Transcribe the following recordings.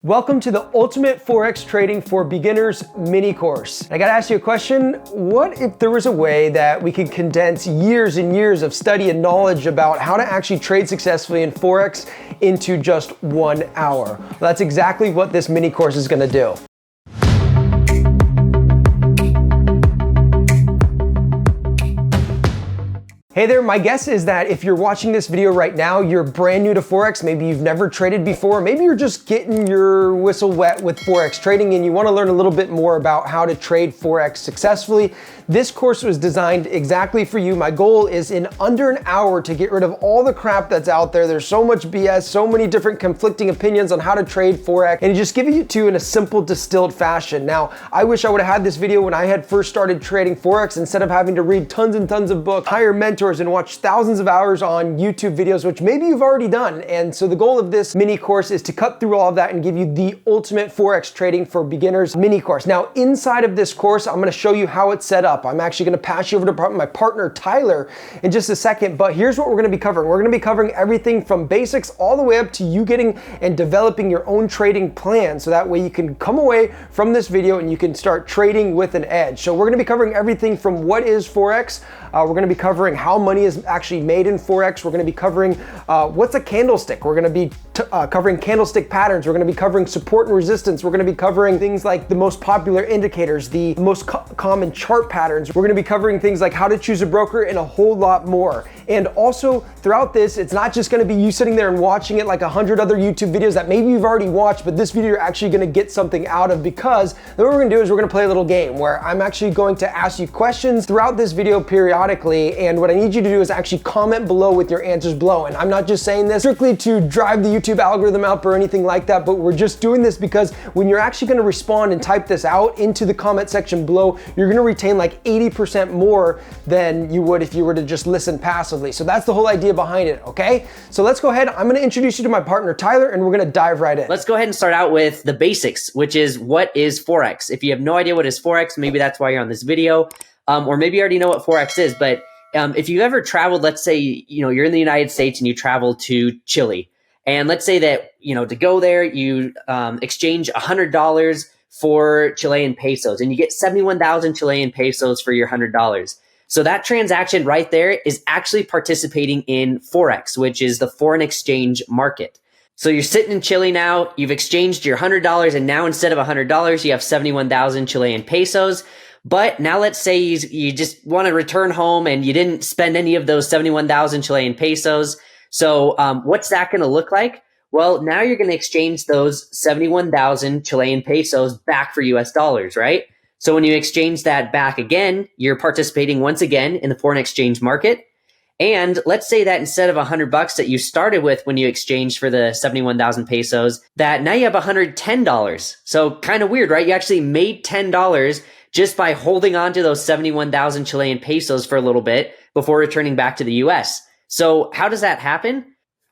Welcome to the Ultimate Forex Trading for Beginners mini course. I gotta ask you a question. What if there was a way that we could condense years and years of study and knowledge about how to actually trade successfully in Forex into just 1 hour? Well, that's exactly what this mini course is gonna do. Hey there, my guess is that if you're watching this video right now, you're brand new to Forex, maybe you've never traded before, maybe you're just getting your whistle wet with Forex trading and you wanna learn a little bit more about how to trade Forex successfully. This course was designed exactly for you. My goal is in under an hour to get rid of all the crap that's out there. There's so much BS, so many different conflicting opinions on how to trade Forex, and just giving it to you in a simple, distilled fashion. Now, I wish I would have had this video when I had first started trading Forex instead of having to read tons and tons of books, hire mentors, and watch thousands of hours on YouTube videos, which maybe you've already done. And so the goal of this mini course is to cut through all of that and give you the ultimate Forex trading for beginners mini course. Now, inside of this course, I'm gonna show you how it's set up. I'm actually gonna pass you over to my partner, Tyler, in just a second, but here's what we're gonna be covering. We're gonna be covering everything from basics all the way up to you getting and developing your own trading plan. So that way you can come away from this video and you can start trading with an edge. So we're gonna be covering everything from what is Forex. We're gonna be covering how money is actually made in Forex. We're gonna be covering what's a candlestick. We're gonna be covering candlestick patterns. We're gonna be covering support and resistance. We're gonna be covering things like the most popular indicators, the most common chart patterns. We're gonna be covering things like how to choose a broker and a whole lot more. And also throughout this, it's not just gonna be you sitting there and watching it like 100 other YouTube videos that maybe you've already watched, but this video you're actually gonna get something out of, because then what we're gonna do is we're gonna play a little game where I'm actually going to ask you questions throughout this video periodically, and what I need you to do is actually comment below with your answers below. And I'm not just saying this strictly to drive the YouTube algorithm up or anything like that, but we're just doing this because when you're actually gonna respond and type this out into the comment section below, you're gonna retain like 80% more than you would if you were to just listen passively. So that's the whole idea behind it, okay? So let's go ahead. I'm gonna introduce you to my partner, Tyler, and we're gonna dive right in. Let's go ahead and start out with the basics, which is what is Forex? If you have no idea what is Forex, maybe that's why you're on this video, or maybe you already know what Forex is, but if you ever traveled, let's say, you're in the United States and you travel to Chile, and let's say that, to go there, you exchange $100 for Chilean pesos, and you get 71,000 Chilean pesos for your $100. So that transaction right there is actually participating in Forex, which is the foreign exchange market. So you're sitting in Chile now, you've exchanged your $100, and now instead of $100, you have 71,000 Chilean pesos. But now let's say you just want to return home and you didn't spend any of those 71,000 Chilean pesos. So what's that going to look like? Well, now you're going to exchange those 71,000 Chilean pesos back for US dollars, right? So when you exchange that back again, you're participating once again in the foreign exchange market. And let's say that instead of $100 that you started with when you exchanged for the 71,000 pesos, that now you have $110. So kind of weird, right? You actually made $10 just by holding on to those 71,000 Chilean pesos for a little bit before returning back to the US. So how does that happen?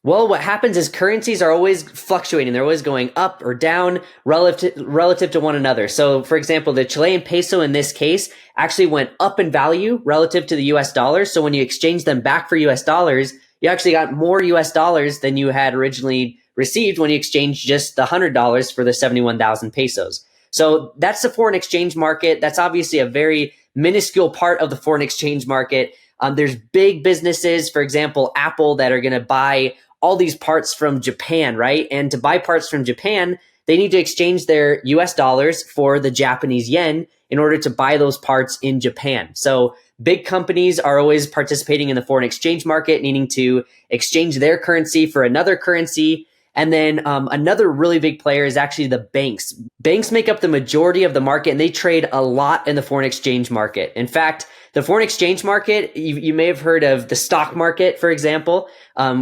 Well, what happens is currencies are always fluctuating. They're always going up or down relative to one another. So for example, the Chilean peso in this case actually went up in value relative to the US dollar. So when you exchange them back for US dollars, you actually got more US dollars than you had originally received when you exchanged just the $100 for the 71,000 pesos. So that's the foreign exchange market. That's obviously a very minuscule part of the foreign exchange market. There's big businesses, for example, Apple, that are going to buy all these parts from Japan, right? And to buy parts from Japan, they need to exchange their US dollars for the Japanese yen in order to buy those parts in Japan. So big companies are always participating in the foreign exchange market, needing to exchange their currency for another currency. And then another really big player is actually the banks. Banks make up the majority of the market, and they trade a lot in the foreign exchange market. In fact, the foreign exchange market, you may have heard of the stock market, for example,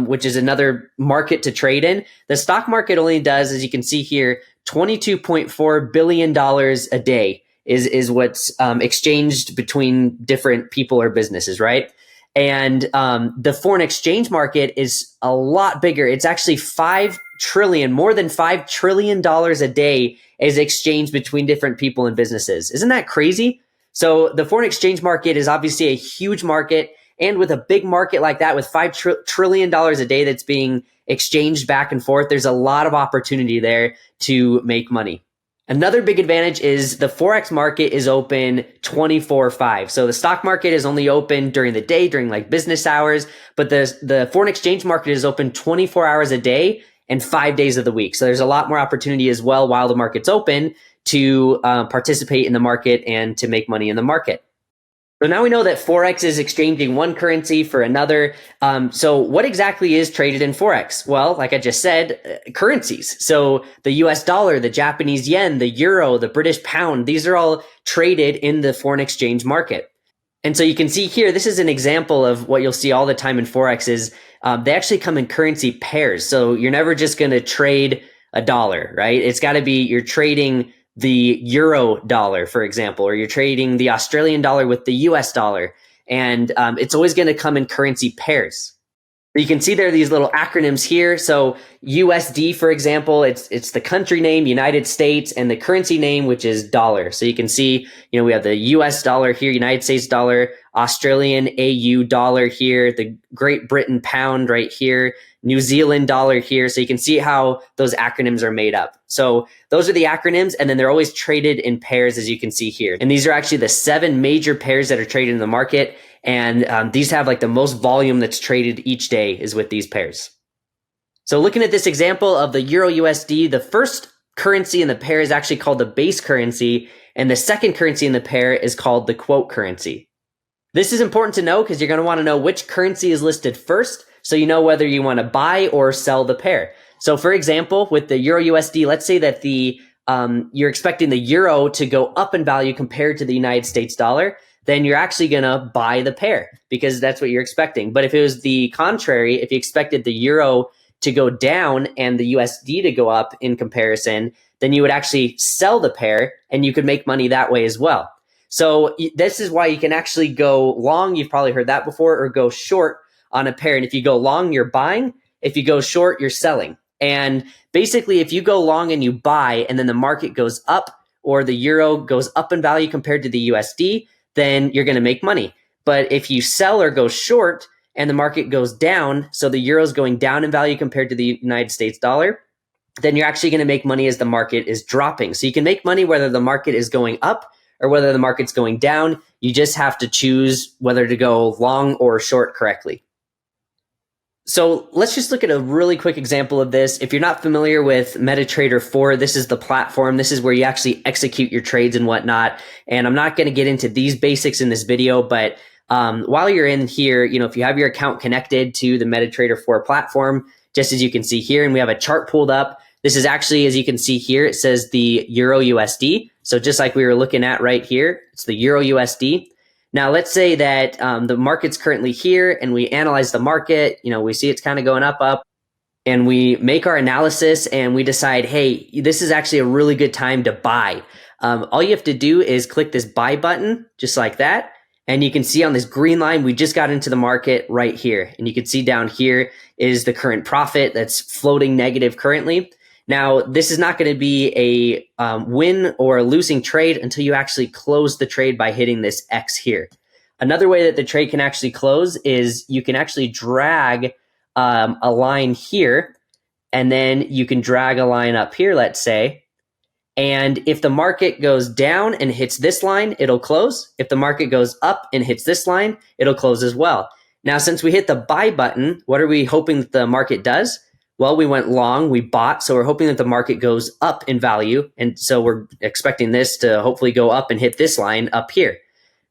which is another market to trade in. The stock market only does, as you can see here, $22.4 billion a day is what's exchanged between different people or businesses, right? And the foreign exchange market is a lot bigger. It's actually more than $5 trillion a day is exchanged between different people and businesses. Isn't that crazy? So the foreign exchange market is obviously a huge market, And with a big market like that, with $5 trillion a day that's being exchanged back and forth, there's a lot of opportunity there to make money. Another big advantage is the Forex market is open 24/5. So the stock market is only open during the day, during like business hours, but the foreign exchange market is open 24 hours a day and 5 days of the week. So there's a lot more opportunity as well while the market's open to participate in the market and to make money in the market. So now we know that Forex is exchanging one currency for another. So what exactly is traded in Forex? Well, like I just said, currencies. So the US dollar, the Japanese yen, the euro, the British pound, these are all traded in the foreign exchange market. And so you can see here, this is an example of what you'll see all the time in Forex is they actually come in currency pairs. So you're never just going to trade a dollar, right? It's got to be, you're trading the euro dollar, for example, or you're trading the Australian dollar with the US dollar. And it's always going to come in currency pairs. You can see there are these little acronyms here. So USD, for example, it's the country name, United States, and the currency name, which is dollar. So you can see, we have the US dollar here, United States dollar, Australian AU dollar here, the Great Britain pound right here, New Zealand dollar here. So you can see how those acronyms are made up. So those are the acronyms, and then they're always traded in pairs, as you can see here. And these are actually the 7 major pairs that are traded in the market. And these have like the most volume that's traded each day is with these pairs. So looking at this example of the Euro USD, the first currency in the pair is actually called the base currency, and the second currency in the pair is called the quote currency. This is important to know because you're going to want to know which currency is listed first, so you know whether you want to buy or sell the pair. So for example, with the Euro USD, let's say that you're expecting the euro to go up in value compared to the United States dollar, then you're actually going to buy the pair because that's what you're expecting. But if it was the contrary, if you expected the euro to go down and the USD to go up in comparison, then you would actually sell the pair and you could make money that way as well. So this is why you can actually go long, you've probably heard that before, or go short on a pair. And if you go long, you're buying. If you go short, you're selling. And basically, if you go long and you buy and then the market goes up or the euro goes up in value compared to the USD, then you're going to make money. But if you sell or go short and the market goes down, so the euro is going down in value compared to the United States dollar, then you're actually going to make money as the market is dropping. So you can make money whether the market is going up or whether the market's going down. You just have to choose whether to go long or short correctly. So let's just look at a really quick example of this. If you're not familiar with MetaTrader 4, this is the platform. This is where you actually execute your trades and whatnot. And I'm not going to get into these basics in this video, but while you're in here, if you have your account connected to the MetaTrader 4 platform, just as you can see here, and we have a chart pulled up, this is actually, as you can see here, it says the Euro USD. So just like we were looking at right here, it's the Euro USD. Now, let's say that the market's currently here and we analyze the market, we see it's kind of going up, and we make our analysis and we decide, hey, this is actually a really good time to buy. All you have to do is click this buy button, just like that. And you can see on this green line, we just got into the market right here. And you can see down here is the current profit that's floating negative currently. Now, this is not going to be a win or a losing trade until you actually close the trade by hitting this X here. Another way that the trade can actually close is you can actually drag a line here, and then you can drag a line up here, let's say. And if the market goes down and hits this line, it'll close. If the market goes up and hits this line, it'll close as well. Now, since we hit the buy button, what are we hoping that the market does? Well, we went long, we bought, so we're hoping that the market goes up in value. And so we're expecting this to hopefully go up and hit this line up here.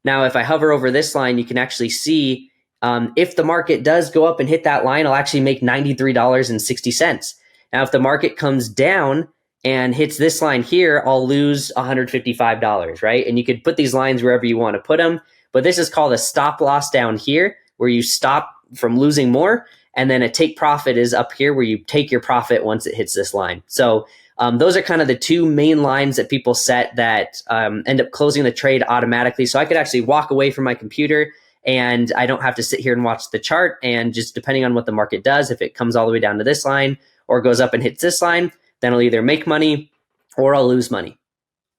Now, if I hover over this line, you can actually see if the market does go up and hit that line, I'll actually make $93.60. Now, if the market comes down and hits this line here, I'll lose $155, right? And you could put these lines wherever you want to put them, but this is called a stop loss down here, where you stop from losing more. And then a take profit is up here where you take your profit once it hits this line. So those are kind of the two main lines that people set that end up closing the trade automatically. So I could actually walk away from my computer and I don't have to sit here and watch the chart. And just depending on what the market does, if it comes all the way down to this line or goes up and hits this line, then I'll either make money or I'll lose money.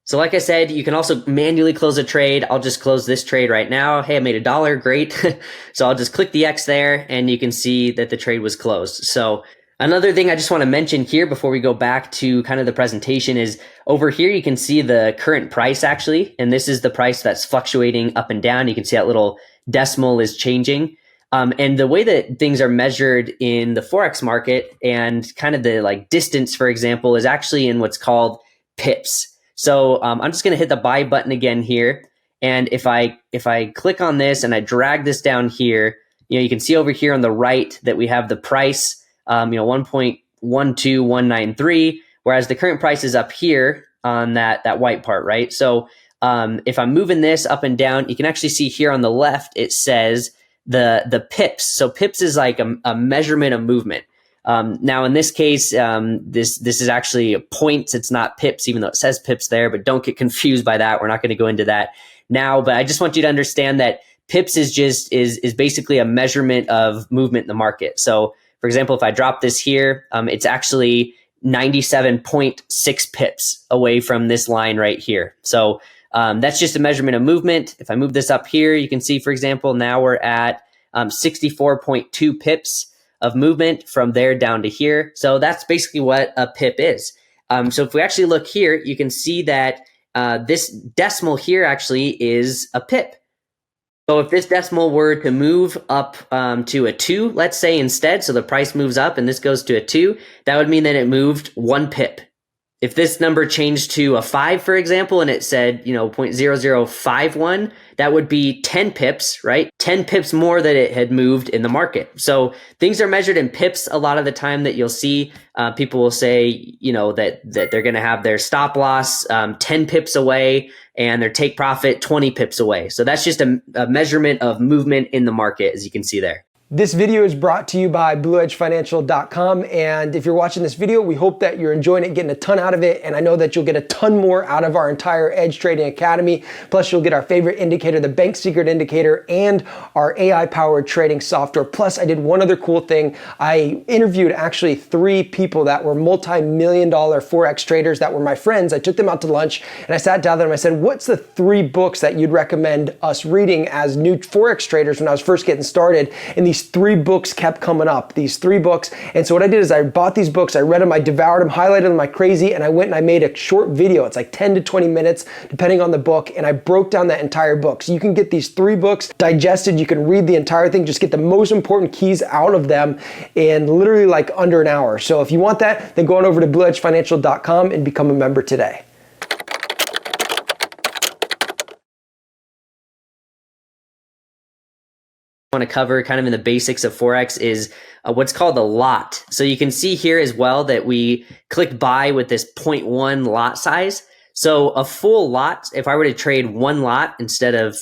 So like I said, you can also manually close a trade. I'll just close this trade right now. Hey, I made $1. Great. So I'll just click the X there and you can see that the trade was closed. So another thing I just want to mention here before we go back to kind of the presentation is over here, you can see the current price actually. And this is the price that's fluctuating up and down. You can see that little decimal is changing. And the way that things are measured in the Forex market and kind of the like distance, for example, is actually in what's called pips. So I'm just going to hit the buy button again here. And if I click on this and I drag this down here, you can see over here on the right that we have the price, 1.12193, whereas the current price is up here on that white part, right? So if I'm moving this up and down, you can actually see here on the left, it says the pips. So pips is like a measurement of movement. Now in this case, this is actually points. It's not pips, even though it says pips there, but don't get confused by that. We're not going to go into that now, but I just want you to understand that pips is basically a measurement of movement in the market. So for example, if I drop this here, it's actually 97.6 pips away from this line right here. So that's just a measurement of movement. If I move this up here, you can see, for example, now we're at 64.2 pips of movement from there down to here. So that's basically what a pip is. So if we actually look here, you can see that this decimal here actually is a pip. So if this decimal were to move up to a 2, let's say instead, so the price moves up and this goes to a 2, that would mean that it moved 1 pip. If this number changed to a 5, for example, and it said, 0.0051, that would be 10 pips, right? 10 pips more that it had moved in the market. So things are measured in pips a lot of the time that you'll see. People will say, that they're going to have their stop loss 10 pips away and their take profit 20 pips away. So that's just a measurement of movement in the market, as you can see there. This video is brought to you by blueedgefinancial.com, and if you're watching this video, we hope that you're enjoying it, getting a ton out of it, and I know that you'll get a ton more out of our entire Edge Trading Academy. Plus, you'll get our favorite indicator, the Bank Secret Indicator, and our AI-powered trading software. Plus, I did one other cool thing. I interviewed actually 3 people that were multi-million-dollar Forex traders that were my friends. I took them out to lunch, and I sat down there and I said, what's the 3 books that you'd recommend us reading as new Forex traders when I was first getting started? And these 3 books kept coming up, these 3 books. And so what I did is I bought these books, I read them, I devoured them, highlighted them like crazy, and I went and I made a short video. It's like 10 to 20 minutes, depending on the book, and I broke down that entire book. So you can get these 3 books digested, you can read the entire thing, just get the most important keys out of them in literally like under an hour. So if you want that, then go on over to blueedgefinancial.com and become a member today. Want to cover kind of in the basics of Forex is what's called a lot. So you can see here as well that we clicked buy with this 0.1 lot size. So a full lot, if I were to trade 1 lot instead of,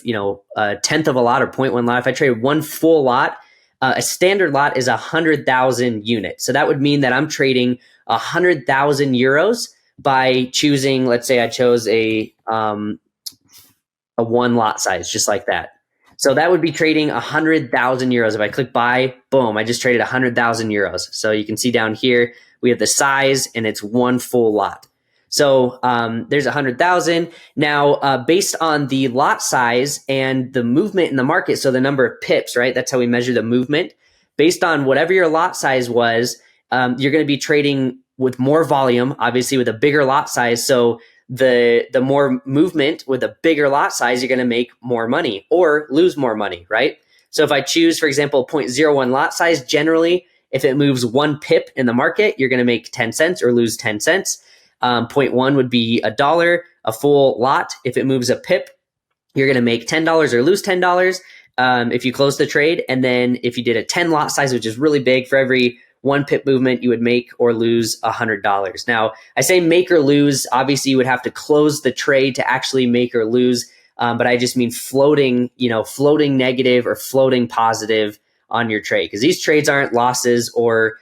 a tenth of a lot or 0.1 lot, if I trade 1 full lot, a standard lot is 100,000 units. So that would mean that I'm trading 100,000 euros by choosing, let's say I chose a 1 lot size, just like that. So that would be trading 100,000 euros. If I click buy, boom, I just traded 100,000 euros. So you can see down here, we have the size and it's 1 full lot. So there's 100,000. Now, based on the lot size and the movement in the market, so the number of pips, right? That's how we measure the movement. Based on whatever your lot size was, you're going to be trading with more volume, obviously with a bigger lot size. So the more movement with a bigger lot size, you're going to make more money or lose more money, right? So if I choose, for example, 0.01 lot size, generally, if it moves 1 pip in the market, you're going to make 10 cents or lose 10 cents. 0.1 would be $1, a full lot. If it moves a pip, you're going to make $10 or lose $10 if you close the trade. And then if you did a 10 lot size, which is really big, for every 1 pip movement, you would make or lose $100. Now, I say make or lose. Obviously, you would have to close the trade to actually make or lose. But I just mean floating, floating negative or floating positive on your trade, because these trades aren't losses or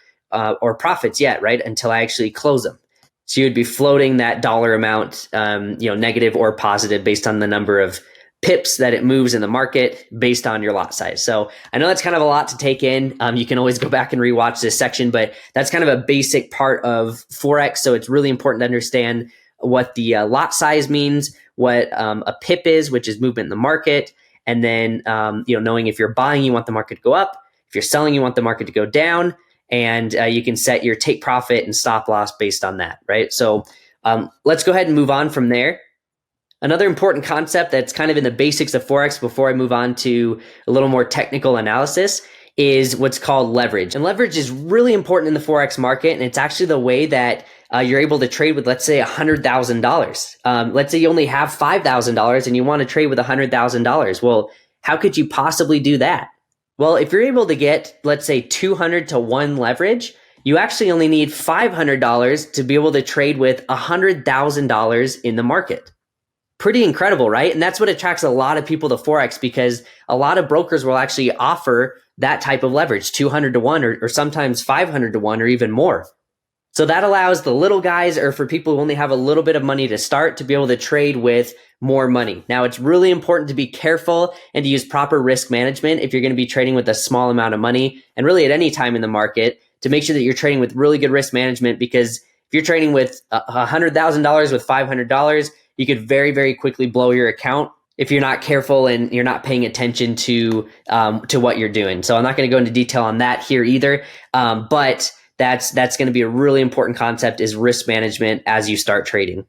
profits yet, right? Until I actually close them. So you would be floating that dollar amount, negative or positive based on the number of pips that it moves in the market based on your lot size. So I know that's kind of a lot to take in. You can always go back and rewatch this section, but that's kind of a basic part of Forex. So it's really important to understand what the lot size means, what a pip is, which is movement in the market, and then knowing if you're buying, you want the market to go up. If you're selling, you want the market to go down, and you can set your take profit and stop loss based on that, right? So let's go ahead and move on from there. Another important concept that's kind of in the basics of Forex before I move on to a little more technical analysis is what's called leverage. And leverage is really important in the Forex market, and it's actually the way that you're able to trade with, let's say, $100,000. Let's say you only have $5,000 and you want to trade with $100,000. Well, how could you possibly do that? Well, if you're able to get, let's say, 200 to 1 leverage, you actually only need $500 to be able to trade with $100,000 in the market. Pretty incredible, right? And that's what attracts a lot of people to Forex, because a lot of brokers will actually offer that type of leverage, 200 to 1 or sometimes 500 to 1 or even more. So that allows the little guys, or for people who only have a little bit of money to start, to be able to trade with more money. Now, it's really important to be careful and to use proper risk management if you're going to be trading with a small amount of money, and really at any time in the market, to make sure that you're trading with really good risk management, because if you're trading with $100,000 with $500, you could very, very quickly blow your account if you're not careful and you're not paying attention to what you're doing. So I'm not going to go into detail on that here either, but that's going to be a really important concept, is risk management as you start trading.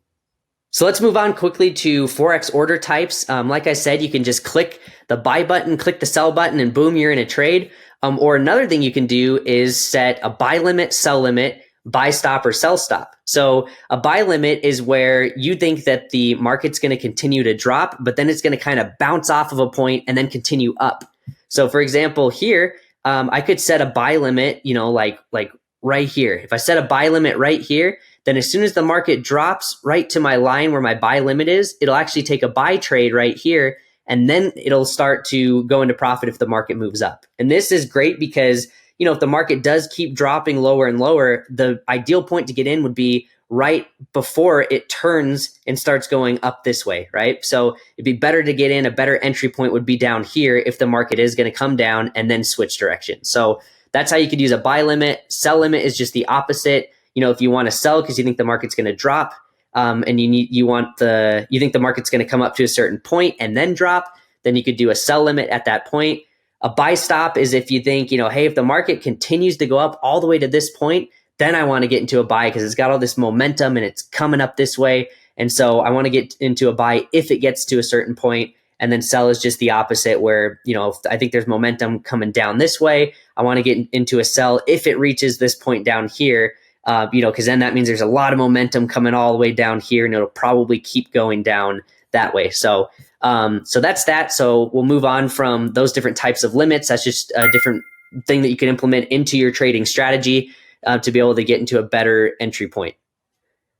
So let's move on quickly to Forex order types. Like I said, you can just click the buy button, click the sell button, and boom, you're in a trade. Or another thing you can do is set a buy limit, sell limit, buy stop, or sell stop. So a buy limit is where you think that the market's going to continue to drop, but then it's going to kind of bounce off of a point and then continue up. So for example, here, I could set a buy limit, like right here. If I set a buy limit right here, then as soon as the market drops right to my line where my buy limit is, it'll actually take a buy trade right here, and then it'll start to go into profit if the market moves up. And this is great because, if the market does keep dropping lower and lower, the ideal point to get in would be right before it turns and starts going up this way, right? So it'd be better to get in. A better entry point would be down here if the market is going to come down and then switch direction. So that's how you could use a buy limit. Sell limit is just the opposite. If you want to sell because you think the market's going to drop, and you think the market's going to come up to a certain point and then drop, then you could do a sell limit at that point. A buy stop is if you think, hey, if the market continues to go up all the way to this point, then I want to get into a buy because it's got all this momentum and it's coming up this way. And so I want to get into a buy if it gets to a certain point. And then sell is just the opposite, where, if I think there's momentum coming down this way, I want to get into a sell if it reaches this point down here, because then that means there's a lot of momentum coming all the way down here, and it'll probably keep going down that way. So that's that. So we'll move on from those different types of limits. That's just a different thing that you can implement into your trading strategy to be able to get into a better entry point.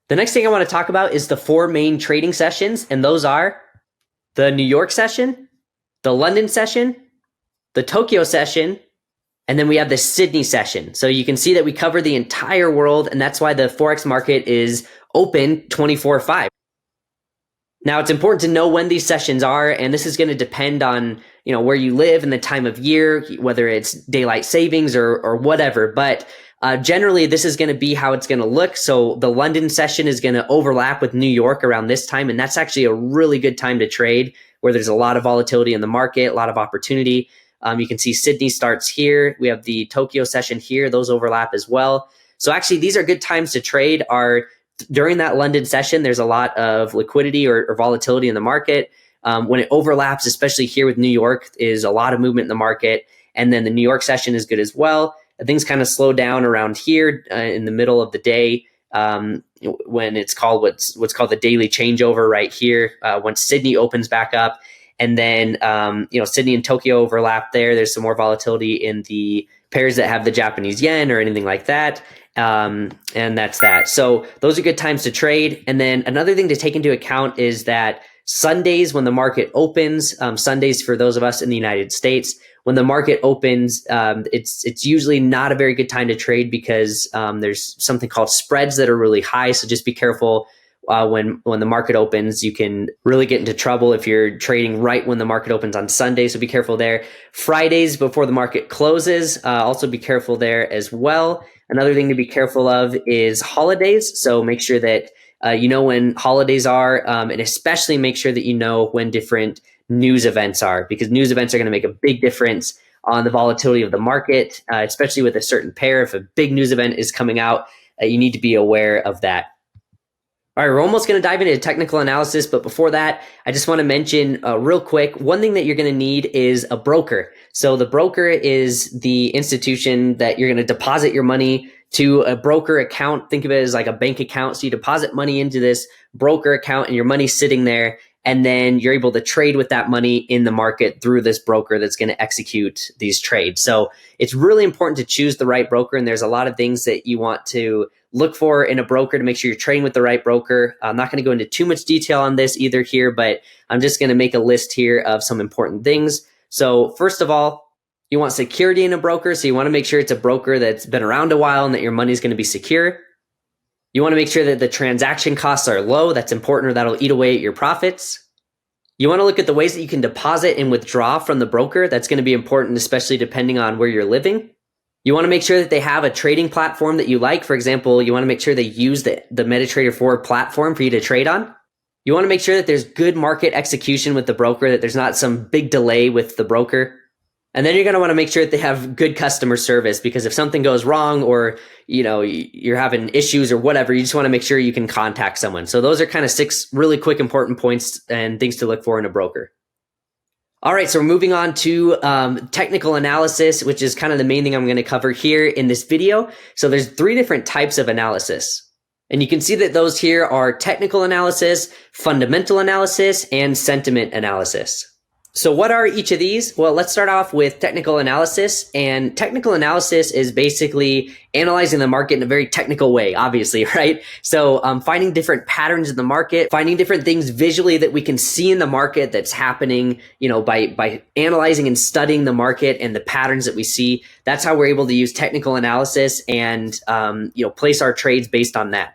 The next thing I want to talk about is the 4 main trading sessions, and those are the New York session, the London session, the Tokyo session, and then we have the Sydney session. So you can see that we cover the entire world, and that's why the Forex market is open 24/5. Now, it's important to know when these sessions are, and this is going to depend on, where you live and the time of year, whether it's daylight savings or whatever. But generally, this is going to be how it's going to look. So the London session is going to overlap with New York around this time, and that's actually a really good time to trade, where there's a lot of volatility in the market, a lot of opportunity. You can see Sydney starts here. We have the Tokyo session here. Those overlap as well. So actually, these are good times to trade. During that London session, there's a lot of liquidity or volatility in the market. When it overlaps, especially here with New York, is a lot of movement in the market. And then the New York session is good as well. Things kind of slow down around here in the middle of the day when it's called what's called the daily changeover right here. Once Sydney opens back up, and then Sydney and Tokyo overlap there. There's some more volatility in the pairs that have the Japanese yen or anything like that. And that's that. So those are good times to trade. And then another thing to take into account is that Sundays, when the market opens, Sundays for those of us in the United States, when the market opens, it's usually not a very good time to trade because there's something called spreads that are really high. So just be careful when the market opens. You can really get into trouble if you're trading right when the market opens on Sunday. So be careful there. Fridays before the market closes, also be careful there as well. Another thing to be careful of is holidays. So make sure that You know when holidays are, and especially make sure that you know when different news events are, because news events are going to make a big difference on the volatility of the market, especially with a certain pair. If a big news event is coming out, you need to be aware of that. All right, we're almost going to dive into technical analysis, but before that, I just want to mention real quick, one thing that you're going to need is a broker. So the broker is the institution that you're going to deposit your money to a broker account. Think of it as like a bank account. So you deposit money into this broker account and your money's sitting there, and then you're able to trade with that money in the market through this broker that's going to execute these trades. So it's really important to choose the right broker, and there's a lot of things that you want to look for in a broker to make sure you're trading with the right broker. I'm not going to go into too much detail on this either here, but I'm just going to make a list here of some important things. So first of all, you want security in a broker. So you want to make sure it's a broker that's been around a while and that your money is going to be secure. You want to make sure that the transaction costs are low. That's important, or that'll eat away at your profits. You want to look at the ways that you can deposit and withdraw from the broker. That's going to be important, especially depending on where you're living. You want to make sure that they have a trading platform that you like. For example, you want to make sure they use the MetaTrader 4 platform for you to trade on. You want to make sure that there's good market execution with the broker, that there's not some big delay with the broker. And then you're going to want to make sure that they have good customer service, because if something goes wrong, or you're having issues or whatever, you just want to make sure you can contact someone. So those are kind of 6 really quick important points and things to look for in a broker. All right, so we're moving on to technical analysis, which is kind of the main thing I'm going to cover here in this video. So there's 3 different types of analysis. And you can see that those here are technical analysis, fundamental analysis, and sentiment analysis. So what are each of these? Well, let's start off with technical analysis. And technical analysis is basically analyzing the market in a very technical way, obviously, right? So finding different patterns in the market, finding different things visually that we can see in the market that's happening, by analyzing and studying the market and the patterns that we see. That's how we're able to use technical analysis and place our trades based on that.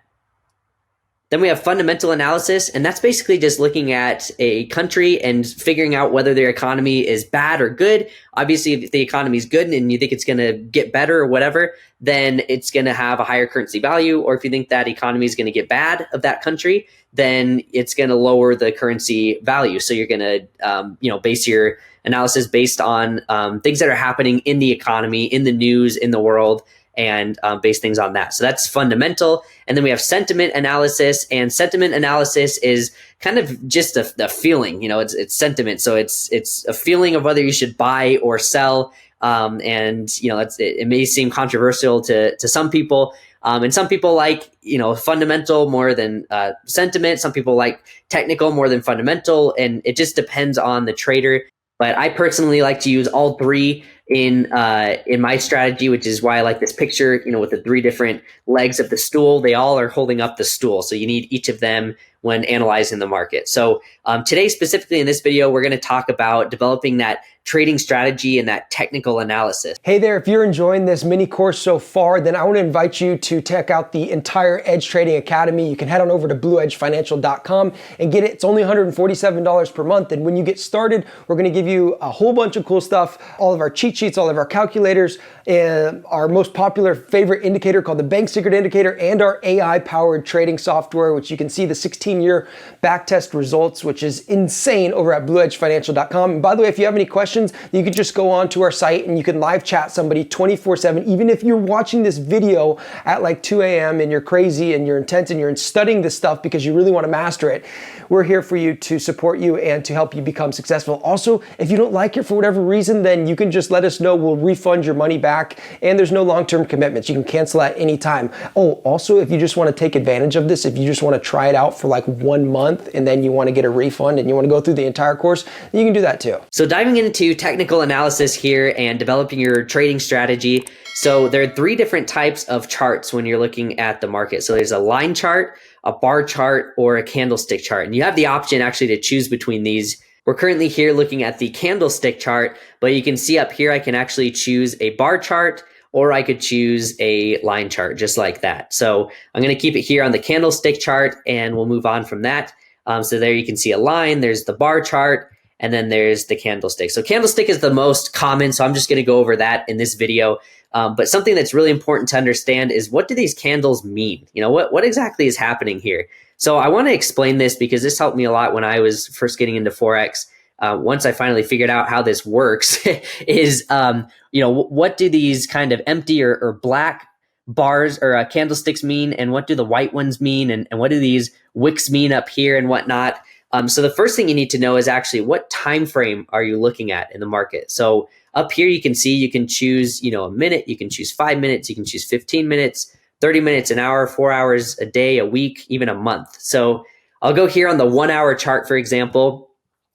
Then we have fundamental analysis, and that's basically just looking at a country and figuring out whether their economy is bad or good. Obviously, if the economy is good and you think it's going to get better or whatever, then it's going to have a higher currency value. Or if you think that economy is going to get bad of that country, then it's going to lower the currency value. So you're going to, base your analysis based on things that are happening in the economy, in the news, in the world, and base things on that. So that's fundamental. And then we have sentiment analysis, and sentiment analysis is kind of just a feeling, it's sentiment. So it's a feeling of whether you should buy or sell. It may seem controversial to some people. And some people like, fundamental more than sentiment. Some people like technical more than fundamental. And it just depends on the trader. But I personally like to use all 3 in my strategy, which is why I like this picture, with the 3 different legs of the stool. They all are holding up the stool. So you need each of them when analyzing the market. So today, specifically in this video, we're going to talk about developing that trading strategy and that technical analysis. Hey there, if you're enjoying this mini course so far, then I want to invite you to check out the entire Edge Trading Academy. You can head on over to blueedgefinancial.com and get it. It's only $147 per month. And when you get started, we're going to give you a whole bunch of cool stuff, all of our cheat sheets, all of our calculators, and our most popular favorite indicator called the Bank Secret Indicator, and our AI-powered trading software, which you can see the 16-year backtest results, which is insane, over at blueedgefinancial.com. And by the way, if you have any questions, you can just go on to our site and you can live chat somebody 24/7. Even if you're watching this video at like 2 a.m. and you're crazy and you're intense and you're studying this stuff because you really want to master it, we're here for you to support you and to help you become successful. Also, if you don't like it for whatever reason, then you can just let us know. We'll refund your money back, and there's no long-term commitments. You can cancel at any time. Oh, also, if you just want to take advantage of this, if you just want to try it out for like 1 month and then you want to get a refund and you want to go through the entire course, you can do that too. So diving into technical analysis here and developing your trading strategy. So there are 3 different types of charts when you're looking at the market. So there's a line chart, a bar chart, or a candlestick chart. And you have the option actually to choose between these. We're currently here looking at the candlestick chart, but you can see up here I can actually choose a bar chart, or I could choose a line chart just like that. So I'm going to keep it here on the candlestick chart, and we'll move on from that. So there you can see a line, there's the bar chart, and then there's the candlestick. So candlestick is the most common, so I'm just going to go over that in this video. But something that's really important to understand is, what do these candles mean? What exactly is happening here? So I want to explain this because this helped me a lot when I was first getting into Forex. Once I finally figured out how this works is, what do these kind of empty or black bars or candlesticks mean, and what do the white ones mean, and what do these wicks mean up here and whatnot. So the first thing you need to know is actually what time frame are you looking at in the market. So up here you can see you can choose, a minute, you can choose 5 minutes, you can choose 15 minutes, 30 minutes, an hour, 4 hours, a day, a week, even a month. So I'll go here on the 1 hour chart, for example.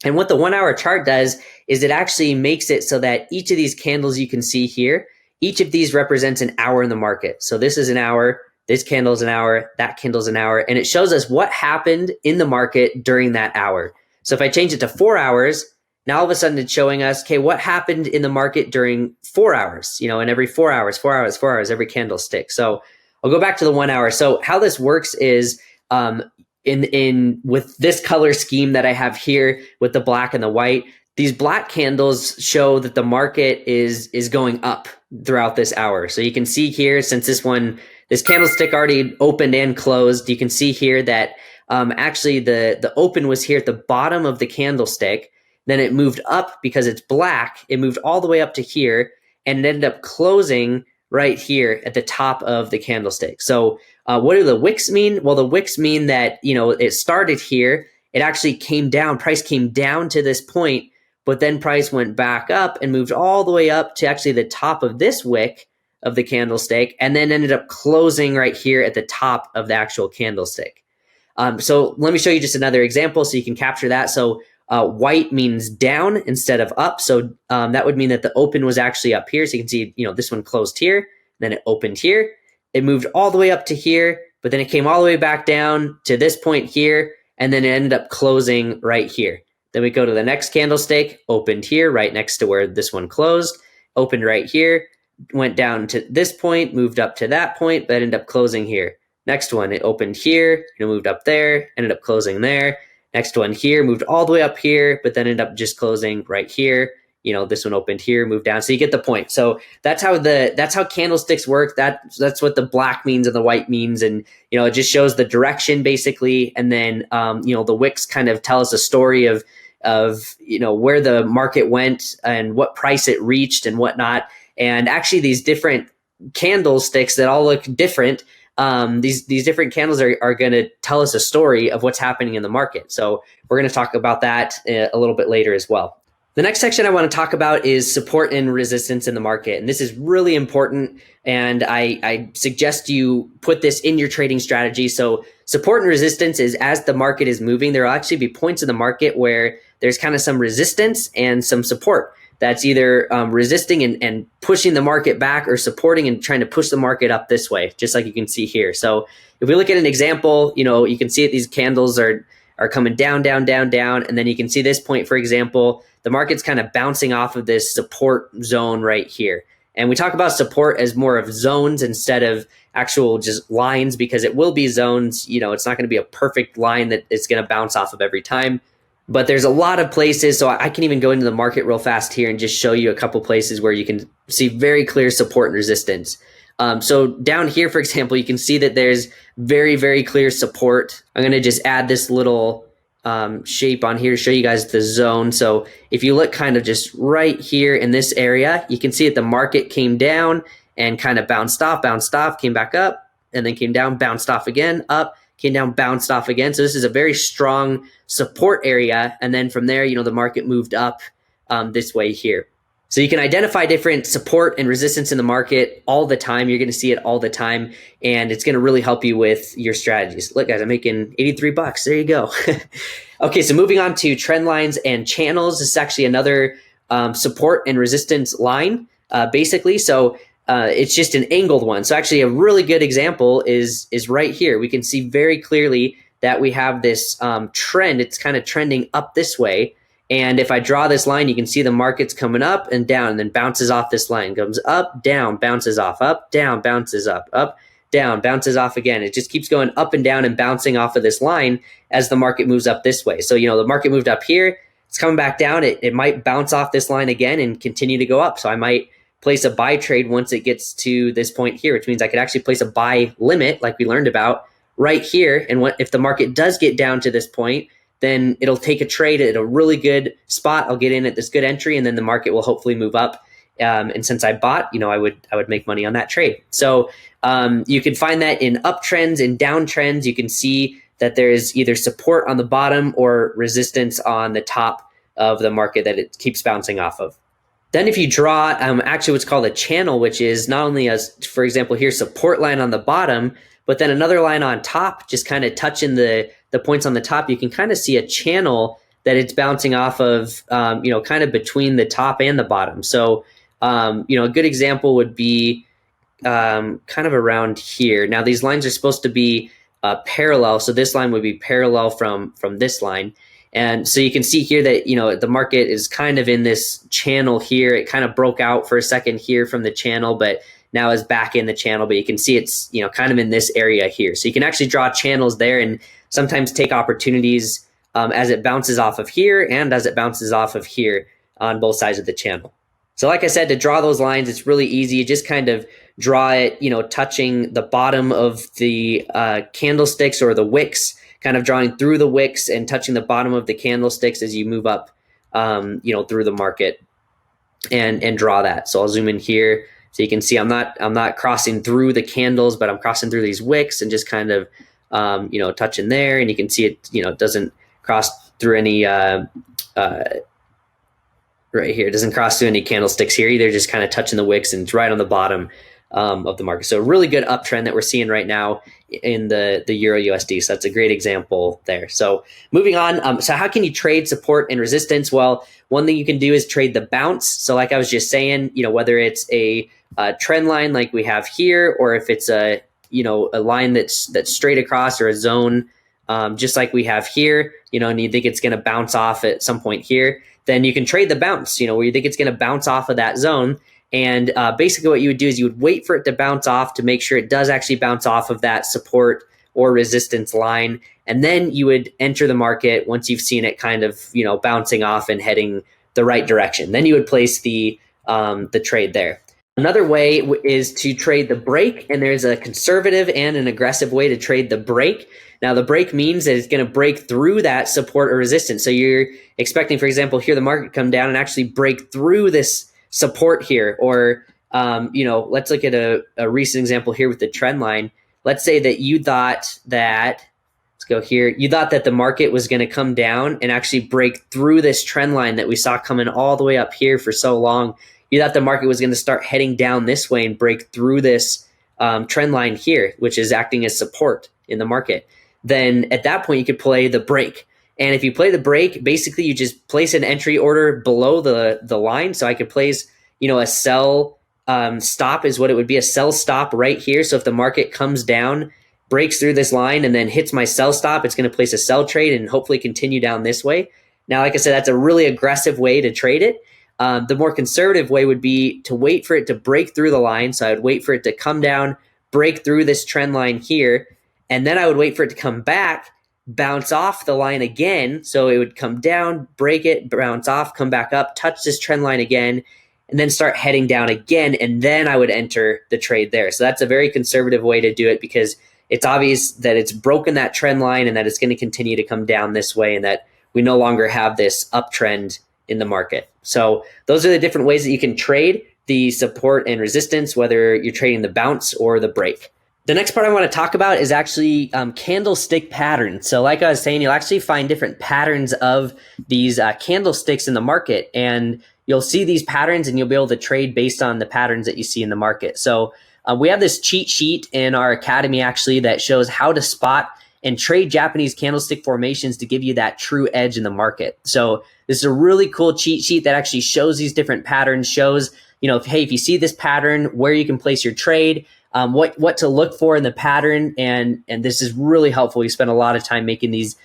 And what the 1 hour chart does is it actually makes it so that each of these candles you can see here, each of these represents an hour in the market. So this is an hour, this candle is an hour, that candle's an hour, and it shows us what happened in the market during that hour. So if I change it to 4 hours, now all of a sudden it's showing us, okay, what happened in the market during 4 hours, and every 4 hours, 4 hours, 4 hours, every candlestick. So I'll go back to the 1 hour. So how this works is in with this color scheme that I have here with the black and the white, these black candles show that the market is going up throughout this hour. So you can see here, since this candlestick already opened and closed, you can see here that actually the open was here at the bottom of the candlestick. Then it moved up because it's black. It moved all the way up to here, and it ended up closing right here at the top of the candlestick. So what do the wicks mean? Well, the wicks mean that, it started here. It actually came down. Price came down to this point, but then price went back up and moved all the way up to actually the top of this wick of the candlestick, and then ended up closing right here at the top of the actual candlestick. So let me show you just another example so you can capture that. So white means down instead of up. So that would mean that the open was actually up here. So you can see, this one closed here, then it opened here. It moved all the way up to here, but then it came all the way back down to this point here, and then it ended up closing right here. Then we go to the next candlestick, opened here, right next to where this one closed, opened right here, went down to this point, moved up to that point, but ended up closing here. Next one, it opened here, moved up there, ended up closing there. Next one here, moved all the way up here, but then ended up just closing right here. This one opened here, moved down. So you get the point. So that's how candlesticks work. That's what the black means and the white means. And, it just shows the direction basically. And then, the wicks kind of tell us a story of where the market went and what price it reached and whatnot. And actually these different candlesticks that all look different, these different candles are going to tell us a story of what's happening in the market. So we're going to talk about that a little bit later as well. The next section I want to talk about is support and resistance in the market. And this is really important. And I suggest you put this in your trading strategy. So support and resistance is as the market is moving, there will actually be points in the market where there's kind of some resistance and some support. That's either resisting and pushing the market back, or supporting and trying to push the market up this way, just like you can see here. So if we look at an example, you can see that these candles are coming down, down, down, down. And then you can see this point, for example, the market's kind of bouncing off of this support zone right here. And we talk about support as more of zones instead of actual just lines, because it will be zones. It's not going to be a perfect line that it's going to bounce off of every time. But there's a lot of places, so I can even go into the market real fast here and just show you a couple places where you can see very clear support and resistance. So down here, for example, you can see that there's very, very clear support. I'm going to just add this little shape on here to show you guys the zone. So if you look kind of just right here in this area, you can see that the market came down and kind of bounced off, came back up, and then came down, bounced off again, up, came down, bounced off again. So this is a very strong support area. And then from there, the market moved up this way here. So you can identify different support and resistance in the market all the time. You're going to see it all the time, and it's going to really help you with your strategies. Look, guys, I'm making 83 bucks. There you go. Okay, so moving on to trend lines and channels. This is actually another support and resistance line, basically. So it's just an angled one. So actually a really good example is right here. We can see very clearly that we have this trend. It's kind of trending up this way. And if I draw this line, you can see the market's coming up and down, and then bounces off this line, comes up, down, bounces off, up, down, bounces up, down, bounces off again. It just keeps going up and down and bouncing off of this line as the market moves up this way. So, the market moved up here, it's coming back down. It might bounce off this line again and continue to go up. So I might place a buy trade once it gets to this point here, which means I could actually place a buy limit like we learned about right here. And if the market does get down to this point, then it'll take a trade at a really good spot. I'll get in at this good entry, and then the market will hopefully move up. And since I bought, I would make money on that trade. So you can find that in uptrends, in downtrends. You can see that there is either support on the bottom or resistance on the top of the market that it keeps bouncing off of. Then if you draw actually what's called a channel, which is not only as, for example, here's support line on the bottom, but then another line on top, just kind of touching the points on the top, you can kind of see a channel that it's bouncing off of, kind of between the top and the bottom. So, a good example would be kind of around here. Now these lines are supposed to be parallel. So this line would be parallel from this line. And so you can see here that, the market is kind of in this channel here. It kind of broke out for a second here from the channel, but now is back in the channel. But you can see it's, kind of in this area here. So you can actually draw channels there and sometimes take opportunities as it bounces off of here and as it bounces off of here on both sides of the channel. So like I said, to draw those lines, it's really easy. You just kind of draw it, touching the bottom of the candlesticks or the wicks, kind of drawing through the wicks and touching the bottom of the candlesticks as you move up, through the market and draw that. So I'll zoom in here so you can see I'm not crossing through the candles, but I'm crossing through these wicks and just kind of, touching there. And you can see it, doesn't cross through any, right here. It doesn't cross through any candlesticks here either, just kind of touching the wicks, and it's right on the bottom of the market. So a really good uptrend that we're seeing right now in the Euro USD. So that's a great example there. So moving on. So how can you trade support and resistance? Well, one thing you can do is trade the bounce. So like I was just saying, whether it's a trend line like we have here, or if it's a line that's straight across, or a zone, just like we have here, and you think it's going to bounce off at some point here, then you can trade the bounce, where you think it's going to bounce off of that zone. And basically what you would do is you would wait for it to bounce off to make sure it does actually bounce off of that support or resistance line. And then you would enter the market once you've seen it kind of, bouncing off and heading the right direction. Then you would place the trade there. Another way is to trade the break, and there's a conservative and an aggressive way to trade the break. Now, the break means that it's going to break through that support or resistance. So you're expecting, for example, here the market come down and actually break through this support here. Or, let's look at a recent example here with the trend line. Let's say that you thought that, let's go here, you thought that the market was going to come down and actually break through this trend line that we saw coming all the way up here for so long. You thought the market was going to start heading down this way and break through this trend line here, which is acting as support in the market. Then at that point, you could play the break. And if you play the break, basically you just place an entry order below the line. So I could place, a sell stop is what it would be, a sell stop right here. So if the market comes down, breaks through this line, and then hits my sell stop, it's going to place a sell trade and hopefully continue down this way. Now, like I said, that's a really aggressive way to trade it. The more conservative way would be to wait for it to break through the line. So I would wait for it to come down, break through this trend line here, and then I would wait for it to come back, bounce off the line again. So it would come down, break it, bounce off, come back up, touch this trend line again, and then start heading down again. And then I would enter the trade there. So that's a very conservative way to do it, because it's obvious that it's broken that trend line and that it's going to continue to come down this way, and that we no longer have this uptrend in the market. So those are the different ways that you can trade the support and resistance, whether you're trading the bounce or the break. The next part I want to talk about is actually candlestick patterns. So like I was saying, you'll actually find different patterns of these candlesticks in the market, and you'll see these patterns and you'll be able to trade based on the patterns that you see in the market. So we have this cheat sheet in our academy actually that shows how to spot and trade Japanese candlestick formations to give you that true edge in the market. So this is a really cool cheat sheet that actually shows these different patterns, shows, hey, if you see this pattern, where you can place your trade, what to look for in the pattern. And this is really helpful. We spend a lot of time making these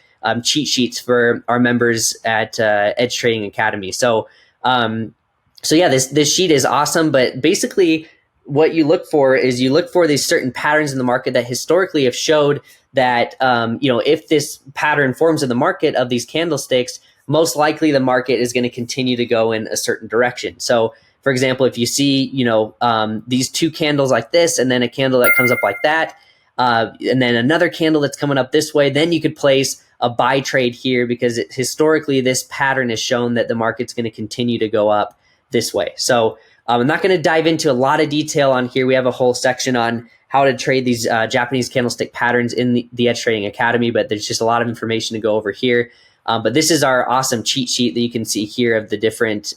cheat sheets for our members at Edge Trading Academy. So yeah, this sheet is awesome. But basically what you look for is you look for these certain patterns in the market that historically have showed that, if this pattern forms in the market of these candlesticks, most likely the market is going to continue to go in a certain direction. So for example, if you see, these two candles like this, and then a candle that comes up like that, and then another candle that's coming up this way, then you could place a buy trade here because historically this pattern has shown that the market's going to continue to go up this way. So I'm not going to dive into a lot of detail on here. We have a whole section on how to trade these Japanese candlestick patterns in the Edge Trading Academy, but there's just a lot of information to go over here. But this is our awesome cheat sheet that you can see here of the different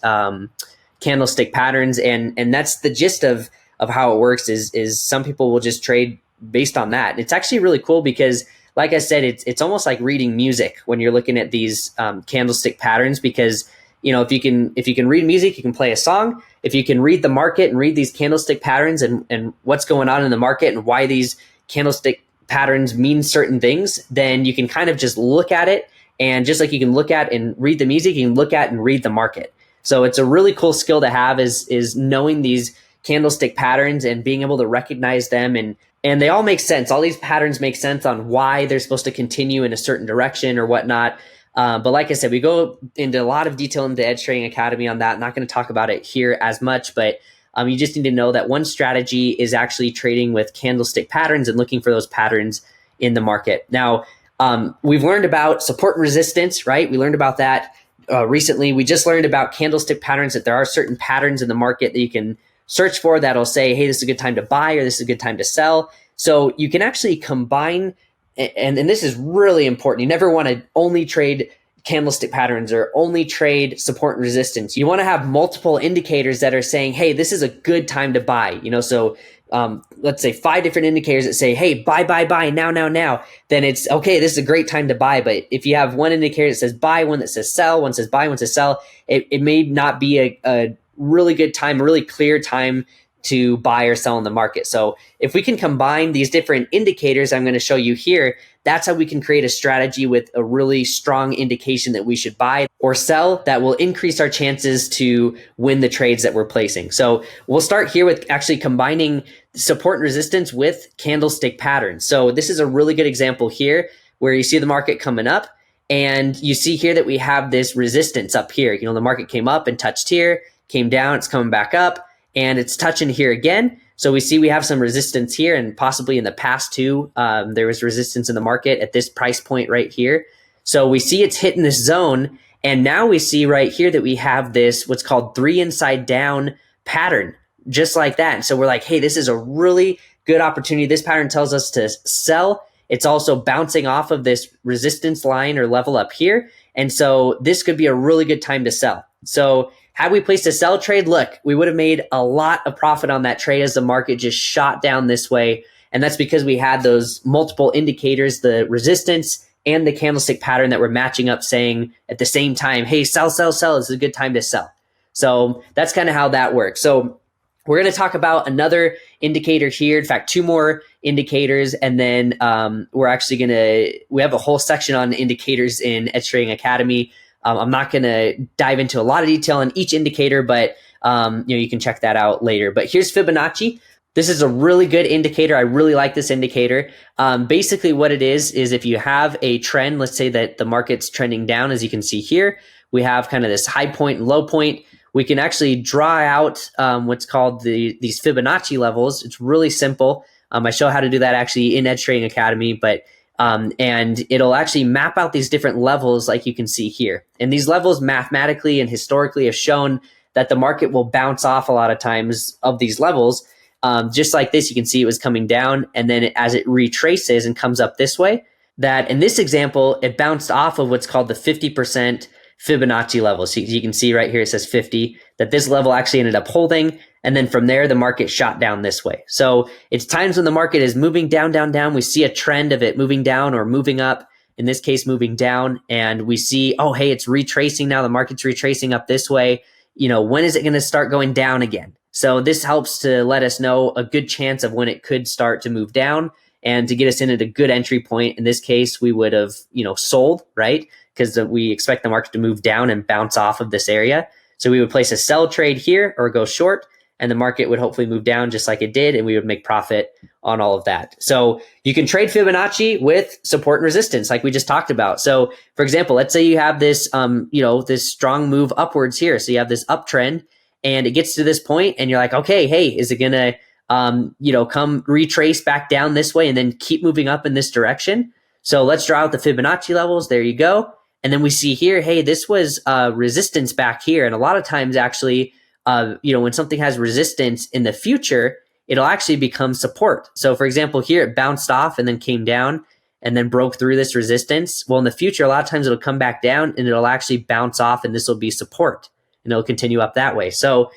candlestick patterns, and that's the gist of how it works. Is some people will just trade based on that. And it's actually really cool because, like I said, it's almost like reading music when you're looking at these candlestick patterns, because if you can read music, you can play a song. If you can read the market and read these candlestick patterns and what's going on in the market and why these candlestick patterns mean certain things, then you can kind of just look at it. And just like you can look at and read the music, you can look at and read the market. So it's a really cool skill to have, is knowing these candlestick patterns and being able to recognize them, and they all make sense. All these patterns make sense on why they're supposed to continue in a certain direction or whatnot. But like I said, we go into a lot of detail in the Edge Trading Academy on that. I'm not going to talk about it here as much, but you just need to know that one strategy is actually trading with candlestick patterns and looking for those patterns in the market. Now, we've learned about support and resistance, right? We learned about that recently. We just learned about candlestick patterns, that there are certain patterns in the market that you can search for that'll say, hey, this is a good time to buy or this is a good time to sell. So you can actually combine, and this is really important. You never want to only trade candlestick patterns or only trade support and resistance. You want to have multiple indicators that are saying, hey, this is a good time to buy. So let's say 5 different indicators that say, hey, buy, now. Then it's okay, this is a great time to buy. But if you have one indicator that says buy, one that says sell, one says buy, one says sell, it may not be a really good time, a really clear time to buy or sell in the market. So if we can combine these different indicators I'm going to show you here, that's how we can create a strategy with a really strong indication that we should buy or sell that will increase our chances to win the trades that we're placing. So we'll start here with actually combining support and resistance with candlestick patterns. So this is a really good example here where you see the market coming up, and you see here that we have this resistance up here. The market came up and touched here, came down, it's coming back up, and it's touching here again. So we see we have some resistance here, and possibly in the past too, there was resistance in the market at this price point right here. So we see it's hitting this zone, and now we see right here that we have this what's called 3 inside down pattern, just like that. And so we're like, hey, this is a really good opportunity. This pattern tells us to sell. It's also bouncing off of this resistance line or level up here. And so this could be a really good time to sell. So had we placed a sell trade, look, we would have made a lot of profit on that trade as the market just shot down this way. And that's because we had those multiple indicators, the resistance and the candlestick pattern that were matching up, saying at the same time, hey, sell, sell, sell. This is a good time to sell. So that's kind of how that works. So we're going to talk about another indicator here. In fact, 2 more indicators. And then we're actually we have a whole section on indicators in Edge Trading Academy. I'm not going to dive into a lot of detail on each indicator, but you can check that out later. But here's Fibonacci. This is a really good indicator. I really like this indicator. Basically what it is if you have a trend, let's say that the market's trending down, as you can see here, we have kind of this high point and low point. We can actually draw out what's called these Fibonacci levels. It's really simple. I show how to do that actually in Edge Trading Academy, but and it'll actually map out these different levels like you can see here. And these levels mathematically and historically have shown that the market will bounce off a lot of times of these levels. Just like this, you can see it was coming down, and then as it retraces and comes up this way, that in this example, it bounced off of what's called the 50% Fibonacci level. So you can see right here, it says 50, that this level actually ended up holding. And then from there, the market shot down this way. So it's times when the market is moving down, down, down. We see a trend of it moving down or moving up, in this case, moving down. And we see, oh, hey, it's retracing now. The market's retracing up this way. When is it going to start going down again? So this helps to let us know a good chance of when it could start to move down and to get us in at a good entry point. In this case, we would have, sold, right? Because we expect the market to move down and bounce off of this area. So we would place a sell trade here or go short, and the market would hopefully move down just like it did, and we would make profit on all of that. So you can trade Fibonacci with support and resistance like we just talked about. So for example, let's say you have this, this strong move upwards here. So you have this uptrend, and it gets to this point, and you're like, okay, hey, is it going to come retrace back down this way and then keep moving up in this direction. So let's draw out the Fibonacci levels. There you go. And then we see here, hey, this was resistance back here. And a lot of times actually, when something has resistance in the future, it'll actually become support. So for example, here it bounced off and then came down and then broke through this resistance. Well, in the future, a lot of times it'll come back down and it'll actually bounce off and this will be support and it'll continue up that way. So,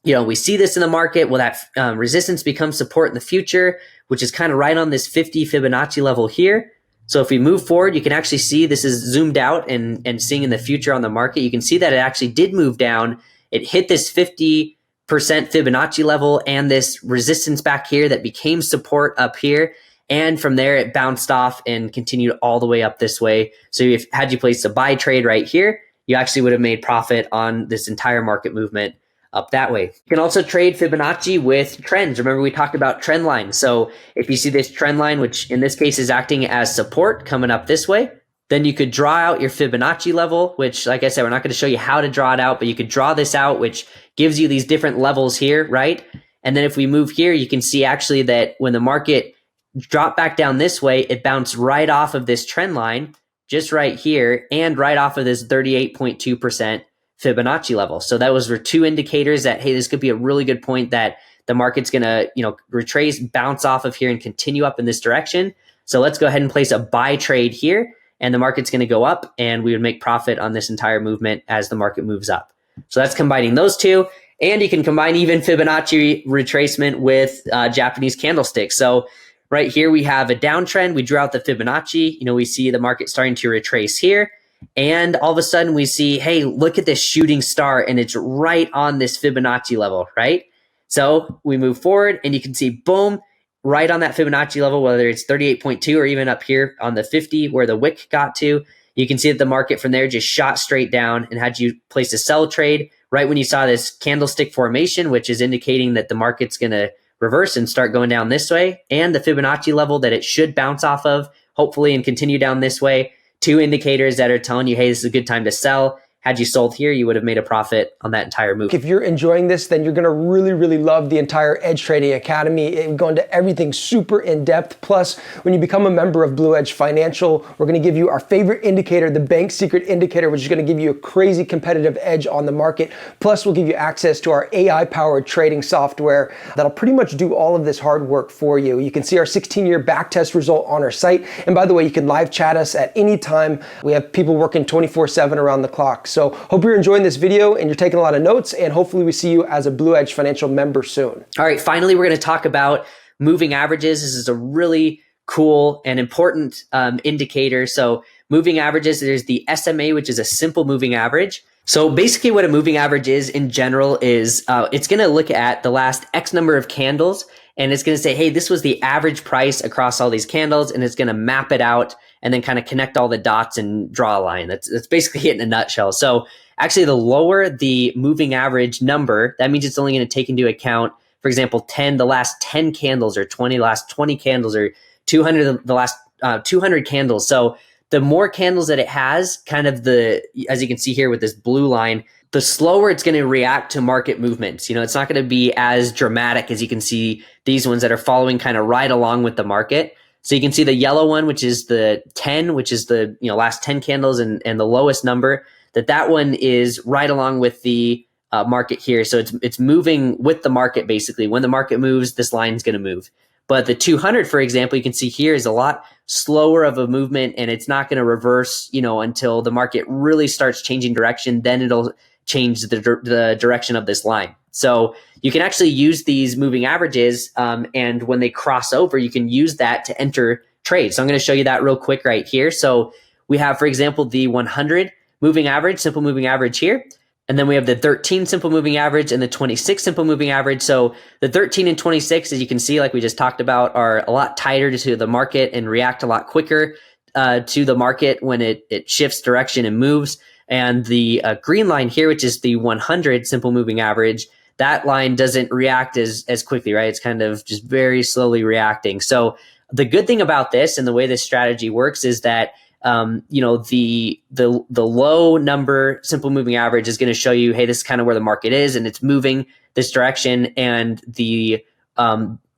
we see this in the market. Well, that resistance becomes support in the future, which is kind of right on this 50 Fibonacci level here. So if we move forward, you can actually see this is zoomed out and seeing in the future on the market. You can see that it actually did move down. It hit this 50% Fibonacci level and this resistance back here that became support up here. And from there, it bounced off and continued all the way up this way. So if had you placed a buy trade right here, you actually would have made profit on this entire market movement up that way. You can also trade Fibonacci with trends. Remember, we talked about trend lines. So if you see this trend line, which in this case is acting as support coming up this way, then you could draw out your Fibonacci level, which, like I said, we're not going to show you how to draw it out, but you could draw this out, which gives you these different levels here, right? And then if we move here, you can see actually that when the market dropped back down this way, it bounced right off of this trend line, just right here, and right off of this 38.2% Fibonacci level. So that was for two indicators that, hey, this could be a really good point that the market's going to, retrace, bounce off of here and continue up in this direction. So let's go ahead and place a buy trade here and the market's going to go up and we would make profit on this entire movement as the market moves up. So that's combining those two. And you can combine even Fibonacci retracement with Japanese candlesticks. So right here, we have a downtrend. We drew out the Fibonacci. We see the market starting to retrace here. And all of a sudden we see, hey, look at this shooting star and it's right on this Fibonacci level, right? So we move forward and you can see, boom, right on that Fibonacci level, whether it's 38.2 or even up here on the 50 where the wick got to, you can see that the market from there just shot straight down. And had you placed a sell trade right when you saw this candlestick formation, which is indicating that the market's going to reverse and start going down this way, and the Fibonacci level that it should bounce off of, hopefully, and continue down this way, two indicators that are telling you, hey, this is a good time to sell. Had you sold here, you would have made a profit on that entire move. If you're enjoying this, then you're gonna really, really love the entire Edge Trading Academy. It go into everything super in depth. Plus, when you become a member of Blue Edge Financial, we're gonna give you our favorite indicator, the bank secret indicator, which is gonna give you a crazy competitive edge on the market. Plus, we'll give you access to our AI-powered trading software that'll pretty much do all of this hard work for you. You can see our 16-year backtest result on our site. And by the way, you can live chat us at any time. We have people working 24/7 around the clock. So hope you're enjoying this video and you're taking a lot of notes, and hopefully we see you as a Blue Edge Financial member soon. All right, finally, we're going to talk about moving averages. This is a really cool and important indicator. So moving averages, there's the SMA, which is a simple moving average. So basically what a moving average is in general is it's going to look at the last X number of candles, and it's going to say, hey, this was the average price across all these candles, and it's going to map it out and then kind of connect all the dots and draw a line. That's basically it in a nutshell. So actually, the lower the moving average number, that means it's only going to take into account, for example, the last 10 candles, or 20, the last 20 candles, or 200, the last 200 candles. So the more candles that it has, kind of as you can see here with this blue line, the slower it's going to react to market movements. It's not going to be as dramatic as you can see these ones that are following kind of right along with the market. So you can see the yellow one, which is the 10, which is the last 10 candles and the lowest number, that one is right along with the market here. So it's moving with the market basically. When the market moves, this line is going to move. But the 200, for example, you can see here is a lot slower of a movement, and it's not going to reverse, until the market really starts changing direction. Then it'll change the direction of this line. So you can actually use these moving averages, and when they cross over, you can use that to enter trades. So I'm going to show you that real quick right here. So we have, for example, the 100 moving average, simple moving average here. And then we have the 13 simple moving average and the 26 simple moving average. So the 13 and 26, as you can see, like we just talked about, are a lot tighter to the market and react a lot quicker to the market when it shifts direction and moves. And the green line here, which is the 100 simple moving average, that line doesn't react as quickly, right? It's kind of just very slowly reacting. So the good thing about this and the way this strategy works is that the low number simple moving average is going to show you, hey, this is kind of where the market is, and it's moving this direction, and the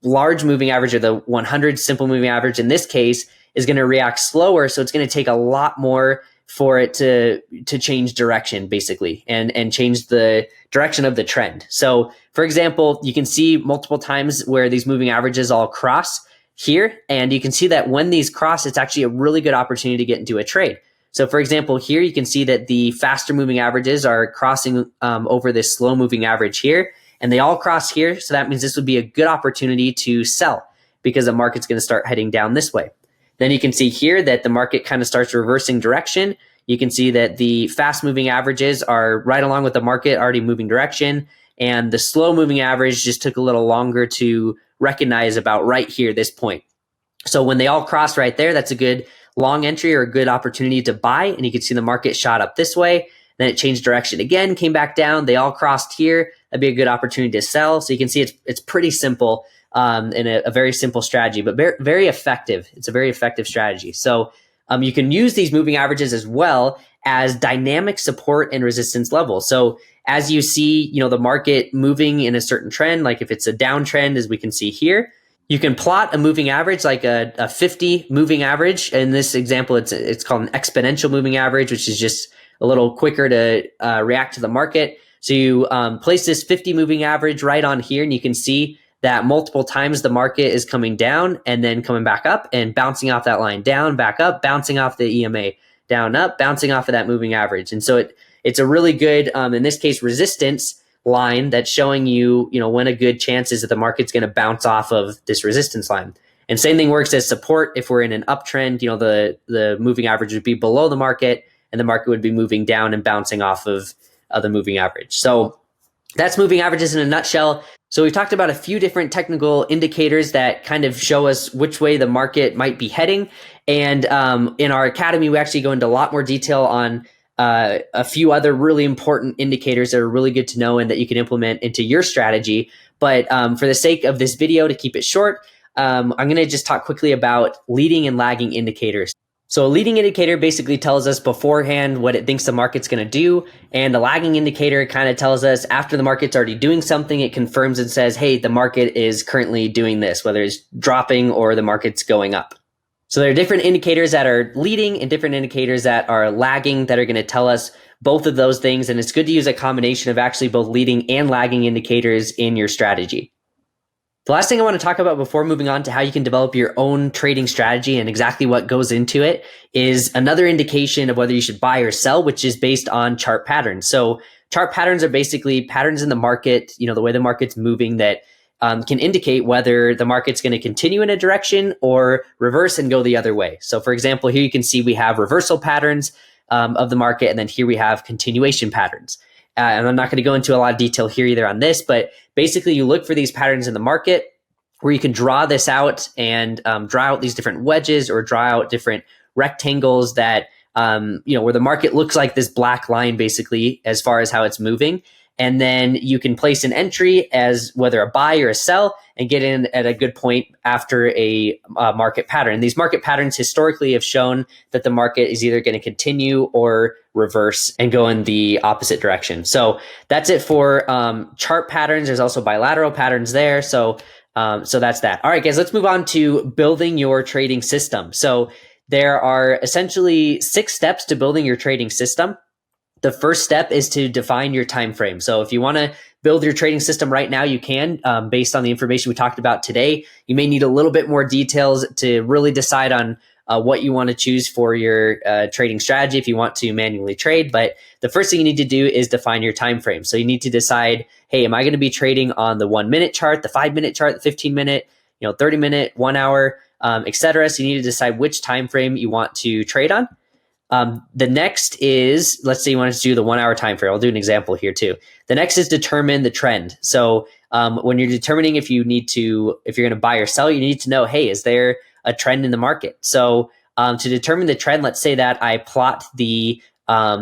large moving average, or the 100 simple moving average in this case, is going to react slower. So it's going to take a lot more for it to change direction, basically, and change the direction of the trend. So for example, you can see multiple times where these moving averages all cross here, and you can see that when these cross, it's actually a really good opportunity to get into a trade. So for example, here you can see that the faster moving averages are crossing over this slow moving average here, and they all cross here. So that means this would be a good opportunity to sell, because the market's going to start heading down this way. Then you can see here that the market kind of starts reversing direction. You can see that the fast moving averages are right along with the market, already moving direction. And the slow moving average just took a little longer to recognize, about right here, this point. So when they all cross right there, that's a good long entry, or a good opportunity to buy. And you can see the market shot up this way. Then it changed direction again, came back down. They all crossed here. That'd be a good opportunity to sell. So you can see it's pretty simple, and a very simple strategy, but very effective. It's a very effective strategy. So you can use these moving averages as well as dynamic support and resistance levels. So as you see, the market moving in a certain trend, like if it's a downtrend, as we can see here, you can plot a moving average, like a 50 moving average. In this example, it's called an exponential moving average, which is just a little quicker to react to the market. So you place this 50 moving average right on here, and you can see that multiple times the market is coming down and then coming back up and bouncing off that line, down, back up, bouncing off the EMA, down, up, bouncing off of that moving average. And so it's a really good, in this case, resistance line that's showing you, when a good chance is that the market's going to bounce off of this resistance line. And same thing works as support. If we're in an uptrend, the moving average would be below the market, and the market would be moving down and bouncing off of the moving average. So that's moving averages in a nutshell. So we've talked about a few different technical indicators that kind of show us which way the market might be heading. And in our academy, we actually go into a lot more detail on a few other really important indicators that are really good to know and that you can implement into your strategy. But for the sake of this video, to keep it short, I'm going to just talk quickly about leading and lagging indicators. So a leading indicator basically tells us beforehand what it thinks the market's going to do. And a lagging indicator kind of tells us after the market's already doing something, it confirms and says, hey, the market is currently doing this, whether it's dropping or the market's going up. So there are different indicators that are leading and different indicators that are lagging that are going to tell us both of those things. And it's good to use a combination of actually both leading and lagging indicators in your strategy. The last thing I want to talk about before moving on to how you can develop your own trading strategy and exactly what goes into it is another indication of whether you should buy or sell, which is based on chart patterns. So chart patterns are basically patterns in the market, the way the market's moving that can indicate whether the market's going to continue in a direction or reverse and go the other way. So for example, here you can see we have reversal patterns of the market, and then here we have continuation patterns. And I'm not going to go into a lot of detail here either on this, but basically you look for these patterns in the market where you can draw this out and draw out these different wedges or draw out different rectangles that, where the market looks like this black line basically as far as how it's moving. And then you can place an entry as whether a buy or a sell and get in at a good point after a market pattern. These market patterns historically have shown that the market is either going to continue or reverse and go in the opposite direction. So that's it for chart patterns. There's also bilateral patterns there. So that's that. All right, guys, let's move on to building your trading system. So there are essentially 6 steps to building your trading system. The first step is to define your time frame. So if you want to build your trading system right now, you can, based on the information we talked about today. You may need a little bit more details to really decide on what you want to choose for your trading strategy if you want to manually trade. But the first thing you need to do is define your time frame. So you need to decide, hey, am I going to be trading on the 1 minute chart, the 5 minute chart, the 15 minute, 30 minute, 1 hour, etc. So you need to decide which time frame you want to trade on. The next is, let's say you want to do the 1 hour time frame. I'll do an example here too. The next is determine the trend. So when you're determining if you're going to buy or sell, you need to know, hey, is there a trend in the market? So to determine the trend, let's say that I plot the